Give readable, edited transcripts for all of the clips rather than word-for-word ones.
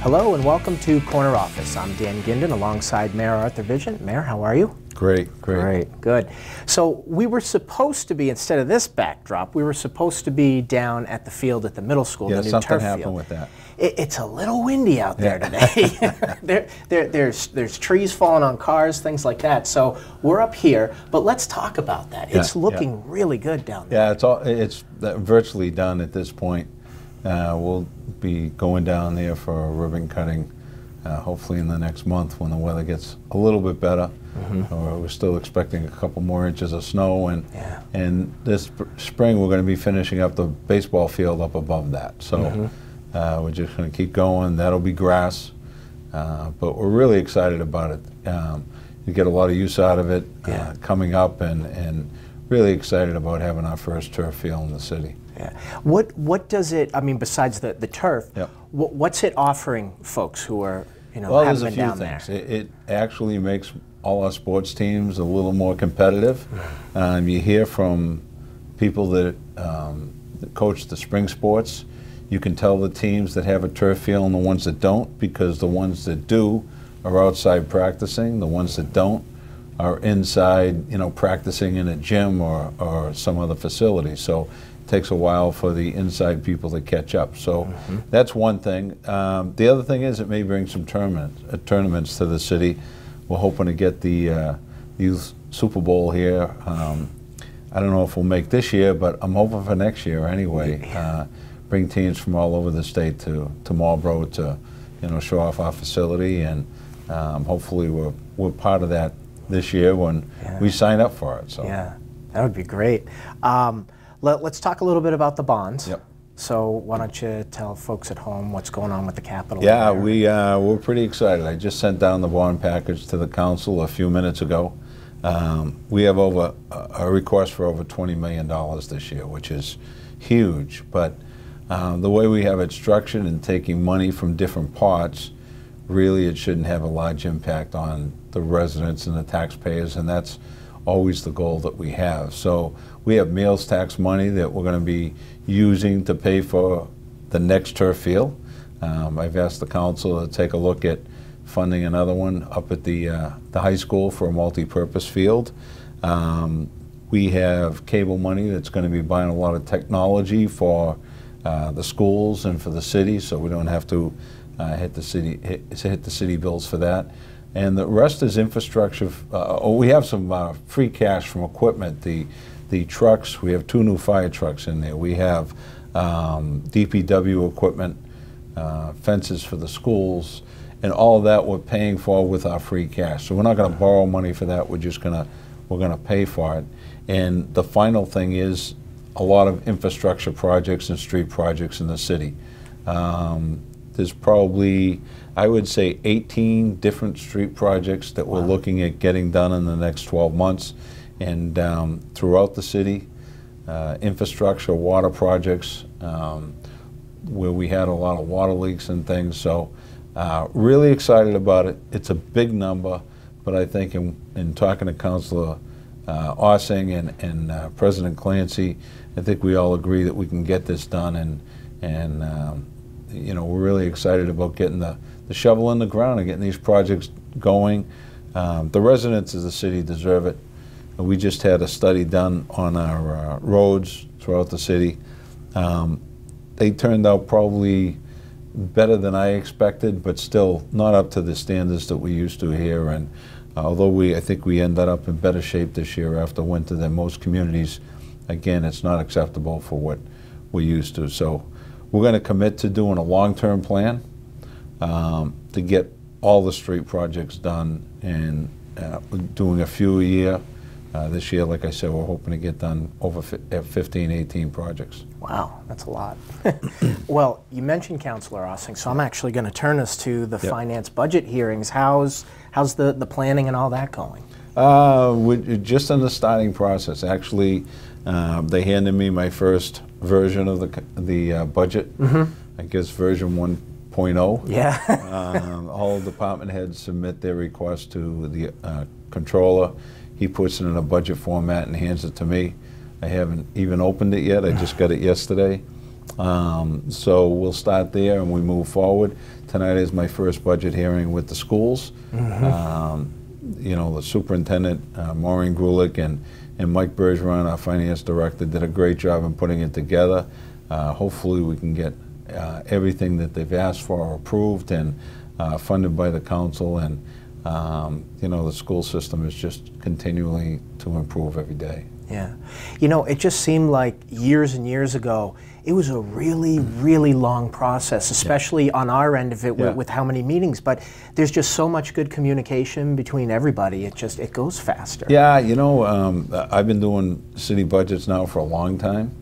Hello and welcome to Corner Office. I'm Dan Guindon alongside Mayor Arthur Vigeant. Mayor, how are you? Great, great. Great, good. So we were supposed to be, instead of this backdrop, we were supposed to be down at the field at the middle school, the new something turf happened field. with that. It's a little windy out there today. There's trees falling on cars, things like that. So we're up here, but let's talk about that. It's looking really good down there. Yeah, it's virtually done at this point. We'll be going down there for a ribbon cutting, hopefully in the next month when the weather gets a little bit better. We're still expecting a couple more inches of snow, and this spring we're going to be finishing up the baseball field up above that. So we're just going to keep going. That'll be grass, but we're really excited about it. You get a lot of use out of it coming up, and really excited about having our first turf field in the city. Yeah. What does it, I mean, besides the turf, what's it offering folks who are, haven't been down there? It actually makes all our sports teams a little more competitive. You hear from people that coach the spring sports. You can tell the teams that have a turf field and the ones that don't, because the ones that do are outside practicing. The ones that don't are inside, practicing in a gym or some other facility. So it takes a while for the inside people to catch up. So that's one thing. The other thing is it may bring some tournaments to the city. We're hoping to get the Youth Super Bowl here. I don't know if we'll make this year, but I'm hoping for next year anyway. Bring teams from all over the state to Marlboro to show off our facility, and hopefully we're part of that this year when we sign up for it. So yeah, that would be great. Let's talk a little bit about the bonds. So why don't you tell folks at home what's going on with the Capitol? Yeah, we're pretty excited. I just sent down the bond package to the council a few minutes ago. We have a request for over $20 million this year, which is huge. But the way we have it structured and taking money from different parts, really it shouldn't have a large impact on the residents and the taxpayers, and that's always the goal that we have. So we have meals tax money that we're going to be using to pay for the next turf field. I've asked the council to take a look at funding another one up at the high school for a multi-purpose field. We have cable money that's going to be buying a lot of technology for the schools and for the city, so we don't have to hit the city bills for that. And the rest is infrastructure. We have some free cash from equipment. The trucks, we have 2 new fire trucks in there. We have DPW equipment, fences for the schools, and all of that we're paying for with our free cash. So we're not going to borrow money for that. We're gonna pay for it. And the final thing is a lot of infrastructure projects and street projects in the city. There's probably, I would say, 18 different street projects that we're looking at getting done in the next 12 months. And throughout the city, infrastructure, water projects, where we had a lot of water leaks and things. So really excited about it. It's a big number, but I think in talking to Councilor Ossing and President Clancy, I think we all agree that we can get this done, and we're really excited about getting the shovel in the ground and getting these projects going. The residents of the city deserve it. We just had a study done on our roads throughout the city. They turned out probably better than I expected, but still not up to the standards that we used to here. And although I think we ended up in better shape this year after winter than most communities, again, it's not acceptable for what we're used to. So we're going to commit to doing a long-term plan to get all the street projects done, and doing a few a year. This year, like I said, we're hoping to get done over 15, 18 projects. Wow, that's a lot. Well, you mentioned Councilor Ossing, so I'm actually going to turn us to the finance budget hearings. How's the planning and all that going? We're just in the starting process. Actually, they handed me my first version of the budget. I guess version 1.0. Yeah. All department heads submit their request to the controller. He puts it in a budget format and hands it to me. I haven't even opened it yet. I just got it yesterday. So we'll start there and we move forward. tonight is my first budget hearing with the schools. You know, the superintendent, Maureen Grulich, and Mike Bergeron, our finance director, did a great job in putting it together. Hopefully we can get everything that they've asked for approved and funded by the council, and you know, the school system is just continually to improve every day. Yeah. You know, it just seemed like years and years ago, it was a really, really long process, especially on our end of it with how many meetings, but there's just so much good communication between everybody, it goes faster. Yeah, you know, I've been doing city budgets now for a long time.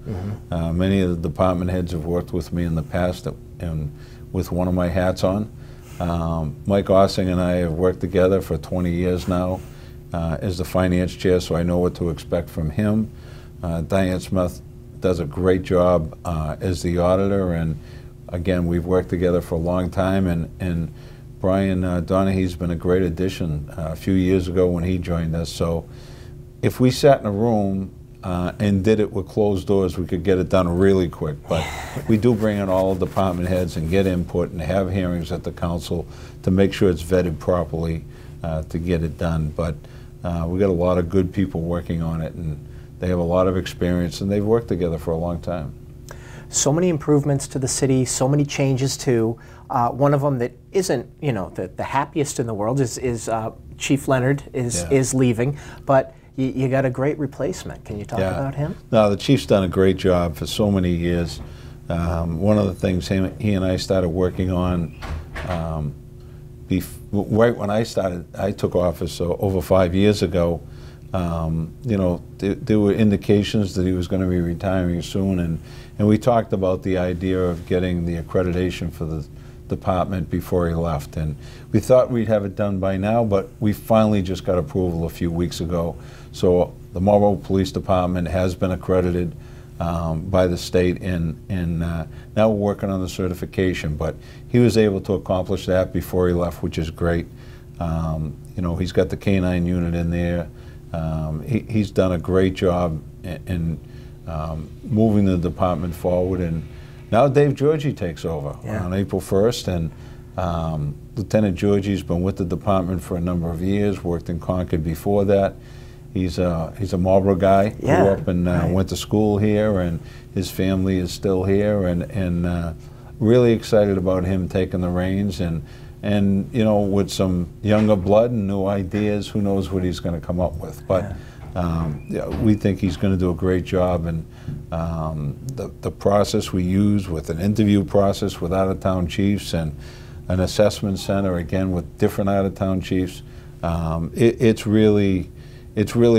Many of the department heads have worked with me in the past and with one of my hats on. Mike Ossing and I have worked together for 20 years now as the finance chair, so I know what to expect from him. Diane Smith does a great job as the auditor, and again, we've worked together for a long time, and Brian Donaghy's been a great addition a few years ago when he joined us. So if we sat in a room and did it with closed doors, we could get it done really quick, but we do bring in all the department heads and get input and have hearings at the council to make sure it's vetted properly to get it done. But we got a lot of good people working on it, and they have a lot of experience, and they've worked together for a long time. So many improvements to the city, so many changes too. One of them that isn't, you know, the happiest in the world is Chief Leonard is leaving, but you got a great replacement. Can you talk about him? No, the Chief's done a great job for so many years. One of the things he and I started working on right when I took office over 5 years ago. You know, there were indications that he was going to be retiring soon, and we talked about the idea of getting the accreditation for the department before he left, and we thought we'd have it done by now, but we finally just got approval a few weeks ago. So the Marlborough Police Department has been accredited by the state, and now we're working on the certification, but he was able to accomplish that before he left, which is great. You know, he's got the K-9 unit in there. He's done a great job in moving the department forward, and now Dave Georgie takes over on April 1st, and Lieutenant Georgie's been with the department for a number of years, worked in Concord before that. He's a Marlborough guy, grew up and went to school here, and his family is still here, and really excited about him taking the reins, and you know, with some younger blood and new ideas, who knows what he's going to come up with. But yeah, we think he's going to do a great job, and the process we use with an interview process with out-of-town chiefs and an assessment center, again, with different out-of-town chiefs, it's really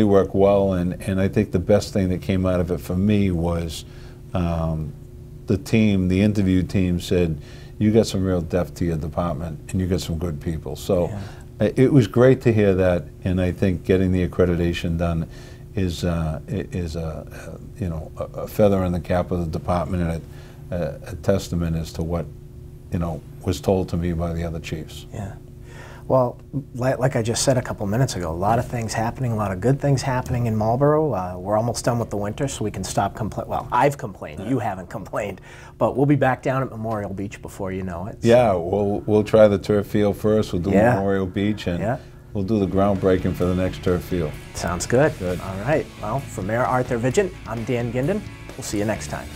worked well, and I think the best thing that came out of it for me was the interview team said, you got some real depth to your department, and you got some good people. So it was great to hear that, and I think getting the accreditation done is you know, a feather in the cap of the department, and a testament as to what, you know, was told to me by the other chiefs. Yeah. Well, like I just said a couple minutes ago, a lot of things happening, a lot of good things happening in Marlborough. We're almost done with the winter, so we can stop complaining. Well, I've complained, you haven't complained, but we'll be back down at Memorial Beach before you know it. So. Yeah, we'll try the turf field first. We'll do Memorial Beach, and we'll do the groundbreaking for the next turf field. Sounds good. All right. Well, for Mayor Arthur Vigeant, I'm Dan Guindon. We'll see you next time.